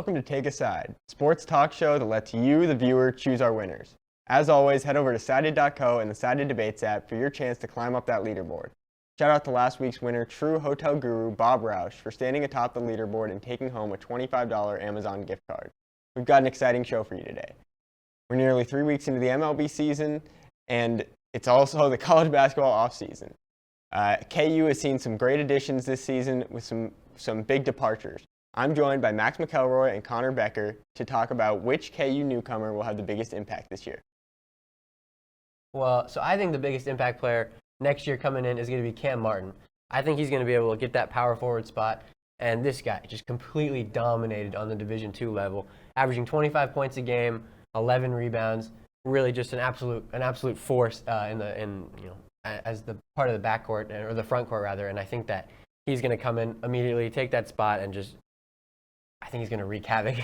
welcome to TakeaSide, sports talk show that lets you, the viewer, choose our winners. As always, head over to Sided.co and the Sided Debates app for your chance to climb up that leaderboard. Shout out to last week's winner, true hotel guru Bob Roush, for standing atop the leaderboard and taking home a $25 Amazon gift card. We've got an exciting show for you today. We're nearly 3 weeks into the MLB season, and it's also the college basketball offseason. KU has seen some great additions this season with some big departures. I'm joined by Max McElroy and Connor Becker to talk about which KU newcomer will have the biggest impact this year. Well, so I think the biggest impact player next year coming in is going to be Cam Martin. I think he's going to be able to get that power forward spot, and this guy just completely dominated on the Division II level, averaging 25 points a game, 11 rebounds, really just an absolute force as the part of the backcourt or the front court rather. And I think that he's going to come in immediately, take that spot, and I think he's going to wreak havoc.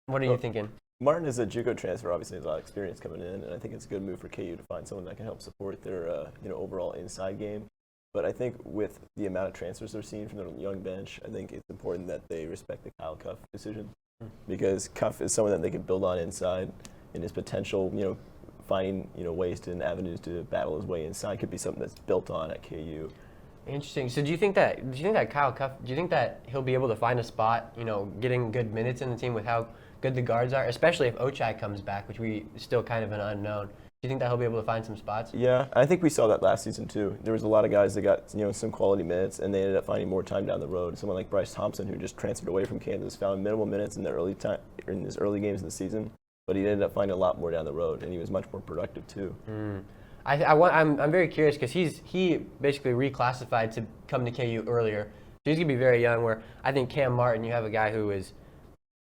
What are you thinking? Martin is a JUCO transfer, obviously has a lot of experience coming in, and I think it's a good move for KU to find someone that can help support their overall inside game. But I think with the amount of transfers they're seeing from their young bench, I think it's important that they respect the Kyle Cuff decision, because Cuff is someone that they can build on inside, and his potential, finding ways and avenues to battle his way inside could be something that's built on at KU. Interesting. So do you think that Kyle Cuff, do you think that he'll be able to find a spot, getting good minutes in the team with how good the guards are, especially if Ochai comes back, which we still kind of an unknown? Do you think that he'll be able to find some spots? Yeah, I think we saw that last season too. There was a lot of guys that got some quality minutes, and they ended up finding more time down the road. Someone like Bryce Thompson, who just transferred away from Kansas, found minimal minutes in his early games of the season, but he ended up finding a lot more down the road, and he was much more productive too. I'm very curious because he basically reclassified to come to KU earlier, so he's gonna be very young. Where I think Cam Martin, you have a guy who is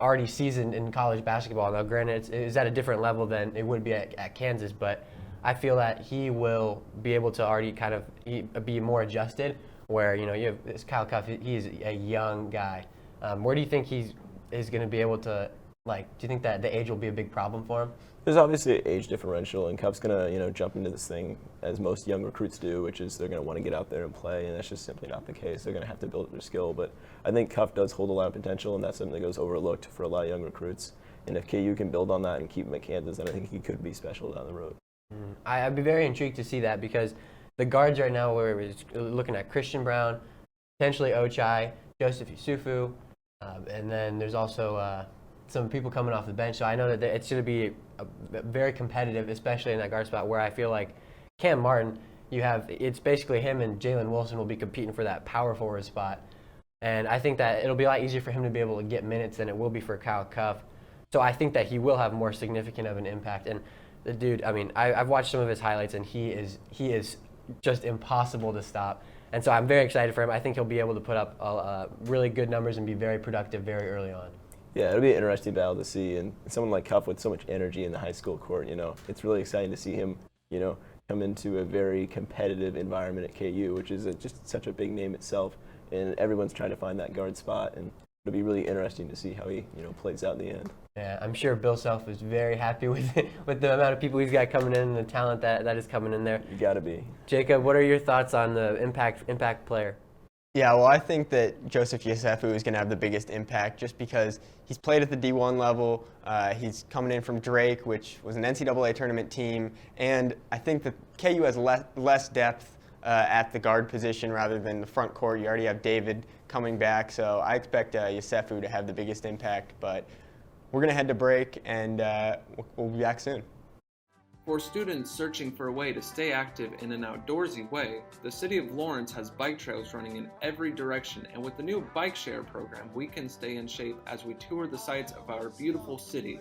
already seasoned in college basketball. Now, granted, it's at a different level than it would be at Kansas, but I feel that he will be able to already kind of be more adjusted. Where you have this Kyle Cuff, he's a young guy. Where do you think he's going to be able to? Do you think that the age will be a big problem for him? There's obviously an age differential, and Cuff's going to, jump into this thing as most young recruits do, which is they're going to want to get out there and play, and that's just simply not the case. They're going to have to build their skill, but I think Cuff does hold a lot of potential, and that's something that goes overlooked for a lot of young recruits. And if KU can build on that and keep him at Kansas, then I think he could be special down the road. I'd be very intrigued to see that, because the guards right now, we're looking at Christian Brown, potentially Ochai, Joseph Yusufu, and then there's also some people coming off the bench. So I know that it's going to be very competitive, especially in that guard spot, where I feel like Cam Martin, it's basically him and Jalen Wilson will be competing for that power forward spot. And I think that it'll be a lot easier for him to be able to get minutes than it will be for Kyle Cuff. So I think that he will have more significant of an impact. And the dude, I've watched some of his highlights, and he is just impossible to stop. And so I'm very excited for him. I think he'll be able to put up really good numbers and be very productive very early on. Yeah, it'll be an interesting battle to see, and someone like Cuff with so much energy in the high school court, it's really exciting to see him, come into a very competitive environment at KU, which is just such a big name itself, and everyone's trying to find that guard spot, and it'll be really interesting to see how he, plays out in the end. Yeah, I'm sure Bill Self is very happy with the amount of people he's got coming in and the talent that is coming in there. You got to be. Jacob, what are your thoughts on the impact player? Yeah, well, I think that Joseph Yusufu is going to have the biggest impact just because he's played at the D1 level. He's coming in from Drake, which was an NCAA tournament team, and I think that KU has less depth at the guard position rather than the front court. You already have David coming back, so I expect Yusufu to have the biggest impact. But we're going to head to break, and we'll be back soon. For students searching for a way to stay active in an outdoorsy way, the City of Lawrence has bike trails running in every direction, and with the new bike share program, we can stay in shape as we tour the sights of our beautiful city.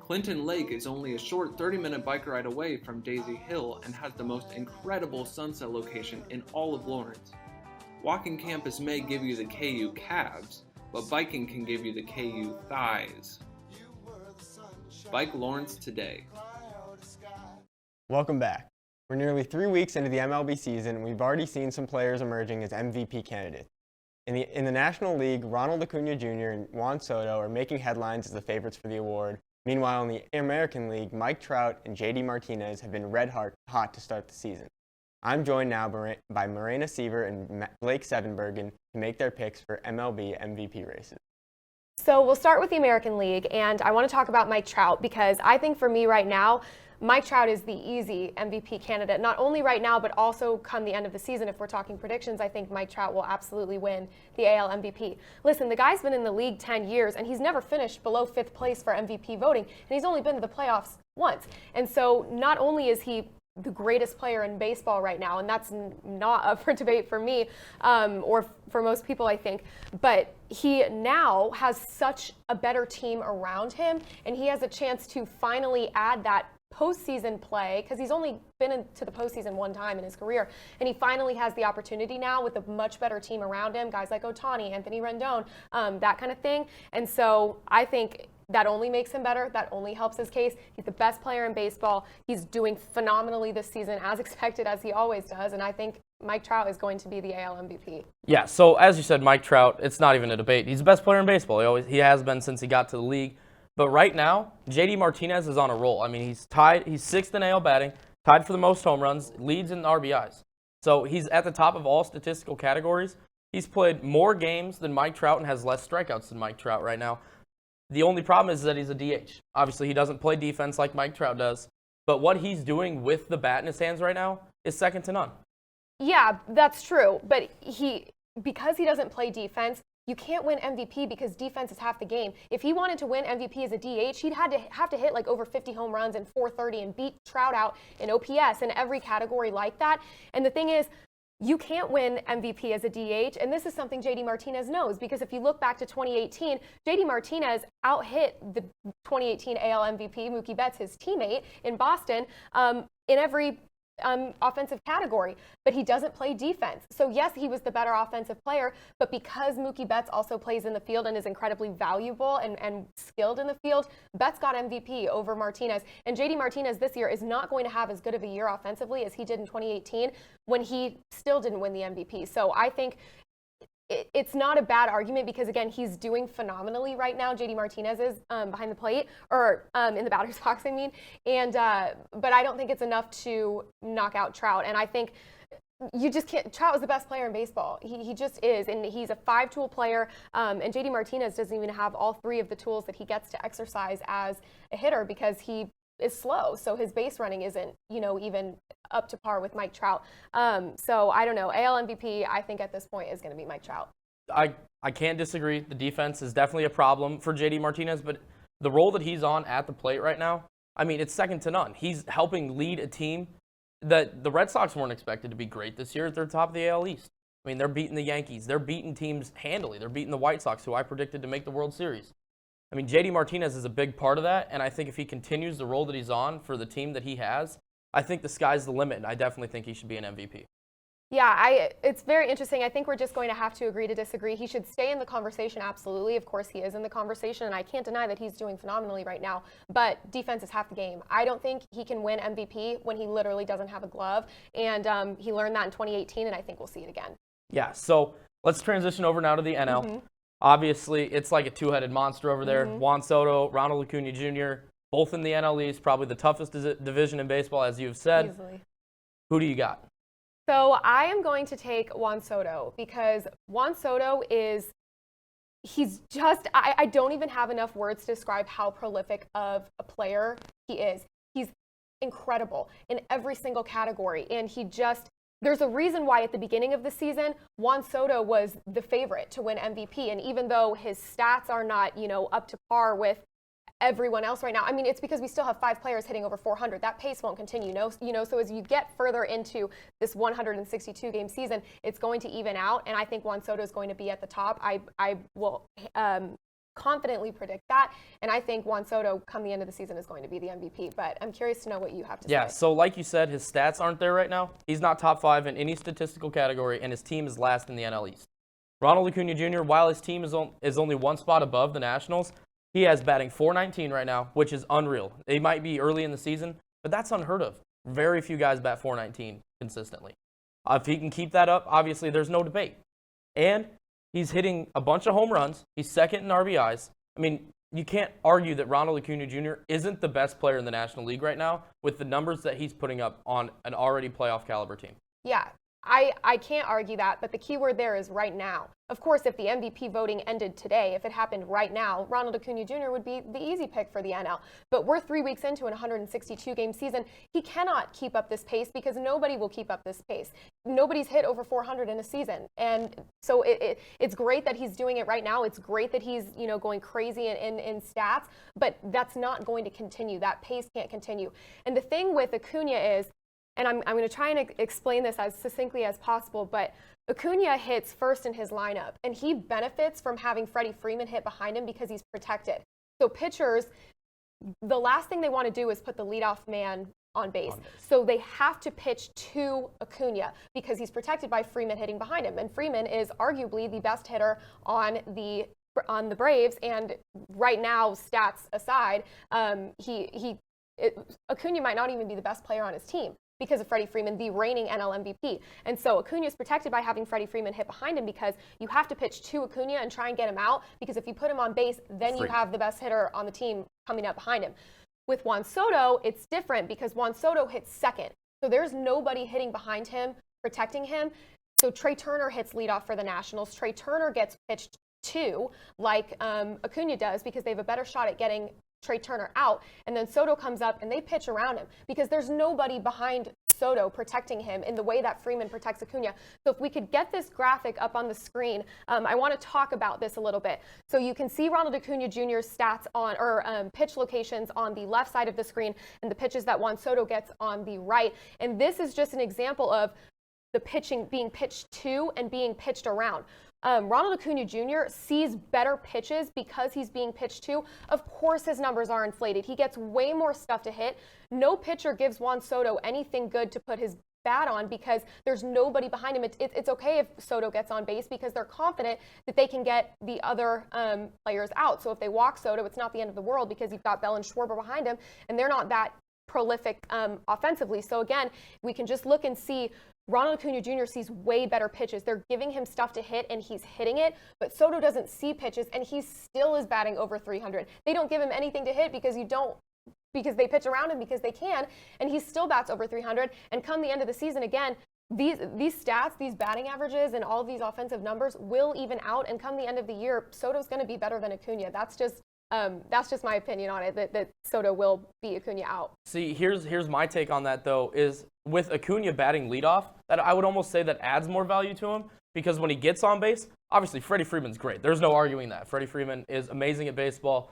Clinton Lake is only a short 30-minute bike ride away from Daisy Hill and has the most incredible sunset location in all of Lawrence. Walking campus may give you the KU calves, but biking can give you the KU thighs. Bike Lawrence today. Welcome back. We're nearly 3 weeks into the MLB season, and we've already seen some players emerging as MVP candidates. In the National League, Ronald Acuna Jr. and Juan Soto are making headlines as the favorites for the award. Meanwhile, in the American League, Mike Trout and JD Martinez have been red hot to start the season. I'm joined now by Marina Seaver and Blake Sevenbergen to make their picks for MLB MVP races. So we'll start with the American League, and I want to talk about Mike Trout because I think for me right now, Mike Trout is the easy MVP candidate, not only right now, but also come the end of the season. If we're talking predictions, I think Mike Trout will absolutely win the AL MVP. Listen, the guy's been in the league 10 years, and he's never finished below 5th place for MVP voting, and he's only been to the playoffs once. And so not only is he the greatest player in baseball right now, and that's not up for debate for me or for most people, I think, but he now has such a better team around him, and he has a chance to finally add that postseason play, because he's only been into the postseason one time in his career, and he finally has the opportunity now with a much better team around him, guys like Ohtani, Anthony Rendon, that kind of thing. And so I think that only makes him better. That only helps his case. He's the best player in baseball. He's doing phenomenally this season, as expected, as he always does. And I think Mike Trout is going to be the AL MVP. Yeah, so as you said, Mike Trout, it's not even a debate. He's the best player in baseball. He has been since he got to the league. But right now, JD Martinez is on a roll. I mean, he's tied. He's 6th in AL batting, tied for the most home runs, leads in RBIs. So he's at the top of all statistical categories. He's played more games than Mike Trout and has less strikeouts than Mike Trout right now. The only problem is that he's a DH. Obviously, he doesn't play defense like Mike Trout does. But what he's doing with the bat in his hands right now is second to none. Yeah, that's true. But because he doesn't play defense, you can't win MVP because defense is half the game. If he wanted to win MVP as a DH, he'd have to hit like over 50 home runs and 430 and beat Trout out in OPS and every category like that. And the thing is, you can't win MVP as a DH, and this is something JD Martinez knows, because if you look back to 2018, JD Martinez out-hit the 2018 AL MVP, Mookie Betts, his teammate in Boston, in every offensive category, but he doesn't play defense. So yes, he was the better offensive player, but because Mookie Betts also plays in the field and is incredibly valuable and skilled in the field, Betts got MVP over Martinez. And JD Martinez this year is not going to have as good of a year offensively as he did in 2018 when he still didn't win the MVP. So I think it's not a bad argument because, again, he's doing phenomenally right now. JD Martinez is behind the plate, or in the batter's box, I mean. And but I don't think it's enough to knock out Trout. And I think you just can't. Trout is the best player in baseball. He just is. And he's a 5-tool player. And JD Martinez doesn't even have all 3 of the tools that he gets to exercise as a hitter because he is slow. So his base running isn't, even up to par with Mike Trout. So I don't know. AL MVP, I think at this point is going to be Mike Trout. I can't disagree. The defense is definitely a problem for JD Martinez, but the role that he's on at the plate right now, I mean, it's second to none. He's helping lead a team that the Red Sox weren't expected to be great this year. They're top of the AL East. I mean, they're beating the Yankees. They're beating teams handily. They're beating the White Sox, who I predicted to make the World Series. I mean, JD Martinez is a big part of that, and I think if he continues the role that he's on for the team that he has, I think the sky's the limit, and I definitely think he should be an MVP. Yeah, it's very interesting. I think we're just going to have to agree to disagree. He should stay in the conversation, absolutely. Of course, he is in the conversation, and I can't deny that he's doing phenomenally right now. But defense is half the game. I don't think he can win MVP when he literally doesn't have a glove, and he learned that in 2018, and I think we'll see it again. Yeah, so let's transition over now to the NL. Mm-hmm. Obviously, it's like a two-headed monster over there. Mm-hmm. Juan Soto, Ronald Acuna Jr., both in the NL East, probably the toughest division in baseball, as you've said. Easily. Who do you got? So I am going to take Juan Soto because Juan Soto he's just, I don't even have enough words to describe how prolific of a player he is. He's incredible in every single category, and there's a reason why at the beginning of the season, Juan Soto was the favorite to win MVP. And even though his stats are not, up to par with everyone else right now, I mean, it's because we still have 5 players hitting over 400. That pace won't continue, so as you get further into this 162 game season, it's going to even out. And I think Juan Soto is going to be at the top. I will confidently predict that. And I think Juan Soto, come the end of the season, is going to be the MVP. But I'm curious to know what you have to say. Yeah, so like you said, his stats aren't there right now. He's not top 5 in any statistical category, and his team is last in the NL East. Ronald Acuna Jr., while his team is only one spot above the Nationals, he has batting .419 right now, which is unreal. They might be early in the season, but that's unheard of. Very few guys bat .419 consistently. If he can keep that up, obviously there's no debate. And he's hitting a bunch of home runs. He's second in RBIs. I mean, you can't argue that Ronald Acuna Jr. isn't the best player in the National League right now with the numbers that he's putting up on an already playoff caliber team. Yeah, I can't argue that, but the key word there is right now. Of course, if the MVP voting ended today, if it happened right now, Ronald Acuna Jr. would be the easy pick for the NL. But we're 3 weeks into an 162-game season. He cannot keep up this pace because nobody will keep up this pace. Nobody's hit over 400 in a season. And so it's great that he's doing it right now. It's great that he's, going crazy in stats, but that's not going to continue. That pace can't continue. And the thing with Acuna is, and I'm going to try and explain this as succinctly as possible, but Acuna hits first in his lineup, and he benefits from having Freddie Freeman hit behind him because he's protected. So pitchers, the last thing they want to do is put the leadoff man on base. So they have to pitch to Acuna because he's protected by Freeman hitting behind him. And Freeman is arguably the best hitter on the Braves. And right now, stats aside, Acuna might not even be the best player on his team because of Freddie Freeman, the reigning NL MVP. And so Acuna is protected by having Freddie Freeman hit behind him because you have to pitch to Acuna and try and get him out, because if you put him on base, then you have the best hitter on the team coming up behind him. With Juan Soto, it's different because Juan Soto hits second. So there's nobody hitting behind him, protecting him. So Trey Turner hits leadoff for the Nationals. Trey Turner gets pitched to, like Acuna does, because they have a better shot at getting Trey Turner out, and then Soto comes up and they pitch around him because there's nobody behind Soto protecting him in the way that Freeman protects Acuna. So if we could get this graphic up on the screen, I want to talk about this a little bit. So you can see Ronald Acuna Jr.'s stats on, or pitch locations on the left side of the screen, and the pitches that Juan Soto gets on the right. And this is just an example of the pitching being pitched to and being pitched around. Ronald Acuna Jr. sees better pitches because he's being pitched to. Of course, his numbers are inflated. He gets way more stuff to hit. No pitcher gives Juan Soto anything good to put his bat on because there's nobody behind him. It's okay if Soto gets on base because they're confident that they can get the other players out. So if they walk Soto, it's not the end of the world because you've got Bell and Schwarber behind him, and they're not that prolific offensively. So again, we can just look and see Ronald Acuna Jr. sees way better pitches. They're giving him stuff to hit, and he's hitting it, but Soto doesn't see pitches, and he still is batting over 300. They don't give him anything to hit because they pitch around him because they can, and he still bats over 300. And come the end of the season, again, these stats, these batting averages, and all of these offensive numbers will even out, and come the end of the year, Soto's going to be better than Acuna. That's just my opinion on it, that Soto will beat Acuna out. See, here's my take on that, though, is with Acuna batting leadoff, that I would almost say that adds more value to him, because when he gets on base, obviously Freddie Freeman's great. There's no arguing that. Freddie Freeman is amazing at baseball.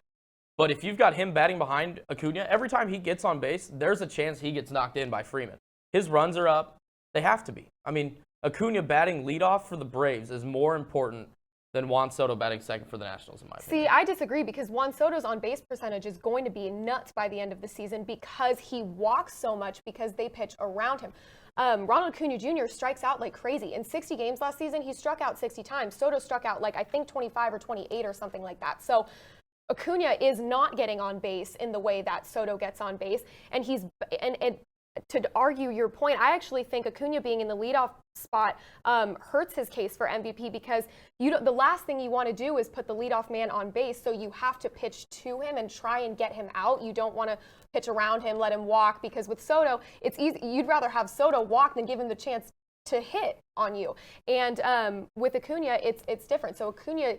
But if you've got him batting behind Acuna, every time he gets on base, there's a chance he gets knocked in by Freeman. His runs are up. They have to be. I mean, Acuna batting leadoff for the Braves is more important than Juan Soto batting second for the Nationals, in my opinion. See, I disagree because Juan Soto's on-base percentage is going to be nuts by the end of the season because he walks so much because they pitch around him. Ronald Acuna Jr. strikes out like crazy. In 60 games last season, he struck out 60 times. Soto struck out I think 25 or 28 or something like that. So Acuna is not getting on base in the way that Soto gets on base. And to argue your point, I actually think Acuna being in the leadoff spot hurts his case for MVP because the last thing you want to do is put the leadoff man on base, so you have to pitch to him and try and get him out. You don't want to pitch around him, let him walk, because with Soto, it's easy. You'd rather have Soto walk than give him the chance to hit on you. And with Acuna, it's different. So Acuna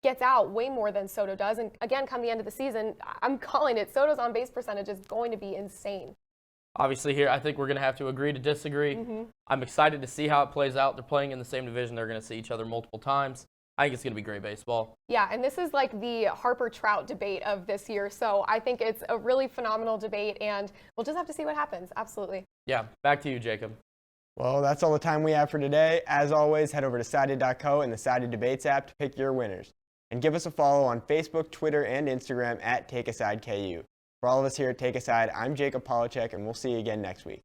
gets out way more than Soto does. And again, come the end of the season, I'm calling it, Soto's on-base percentage is going to be insane. Obviously here, I think we're going to have to agree to disagree. Mm-hmm. I'm excited to see how it plays out. They're playing in the same division. They're going to see each other multiple times. I think it's going to be great baseball. Yeah, and this is like the Harper-Trout debate of this year. So I think it's a really phenomenal debate, and we'll just have to see what happens. Absolutely. Yeah, back to you, Jacob. Well, that's all the time we have for today. As always, head over to Sided.co and the Sided Debates app to pick your winners. And give us a follow on Facebook, Twitter, and Instagram at TakeaSideKU. For all of us here at TakeaSide, I'm Jacob Polachek, and we'll see you again next week.